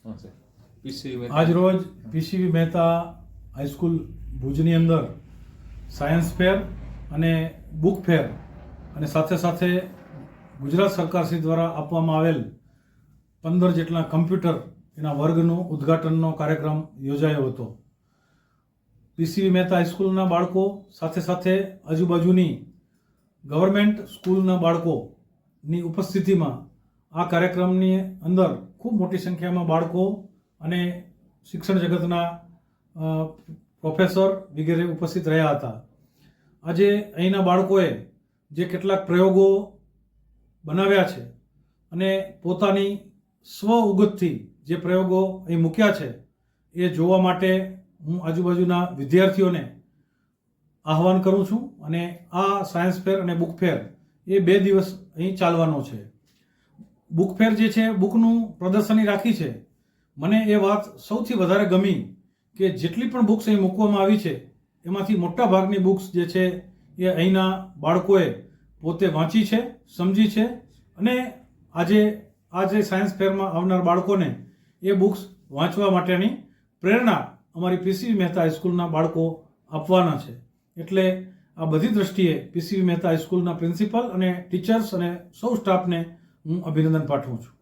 આજ રોજ પીસીવી મહેતા હાઈસ્કૂલ ભુજની અંદર સાયન્સ ફેર અને બુક ફેર અને સાથે સાથે ગુજરાત સરકારશ્રી દ્વારા આપવામાં આવેલ 15 જેટલા કમ્પ્યુટર એના વર્ગનું ઉદ્ઘાટનનો કાર્યક્રમ યોજાયો હતો. પીસીવી મહેતા હાઈસ્કૂલના બાળકો સાથે સાથે આજુબાજુની ગવર્મેન્ટ સ્કૂલના બાળકોની ઉપસ્થિતિમાં આ કાર્યક્રમની અંદર ખૂબ મોટી સંખ્યામાં બાળકો અને શિક્ષણ જગતના પ્રોફેસર વગેરે ઉપસ્થિત રહ્યા હતા. આજે અહીંના બાળકોએ જે કેટલાક પ્રયોગો બનાવ્યા છે અને પોતાની સ્વ ઉગતથી જે પ્રયોગો અહીં મૂક્યા છે એ જોવા માટે હું આજુબાજુના વિદ્યાર્થીઓને આહવાન કરું છું. અને આ સાયન્સ ફેર અને બુક ફેર એ 2 દિવસ અહીં ચાલવાનો છે. બુક ફેર જે છે બુકનું પ્રદર્શની રાખી છે. મને એ વાત સૌથી વધારે ગમી કે જેટલી પણ બુક્સ અહીં મૂકવામાં આવી છે એમાંથી મોટા ભાગની બુક્સ જે છે એ અહીંના બાળકોએ પોતે વાંચી છે, સમજી છે અને આજે આ જે સાયન્સ ફેરમાં આવનાર બાળકોને એ બુક્સ વાંચવા માટેની પ્રેરણા અમારી પીસીવી મહેતા હાઈસ્કૂલના બાળકો આપવાના છે. એટલે આ બધી દ્રષ્ટિએ પીસીવી મહેતા હાઈસ્કૂલના પ્રિન્સિપલ અને ટીચર્સ અને સૌ સ્ટાફને હું અભિનંદન પાઠવું છું.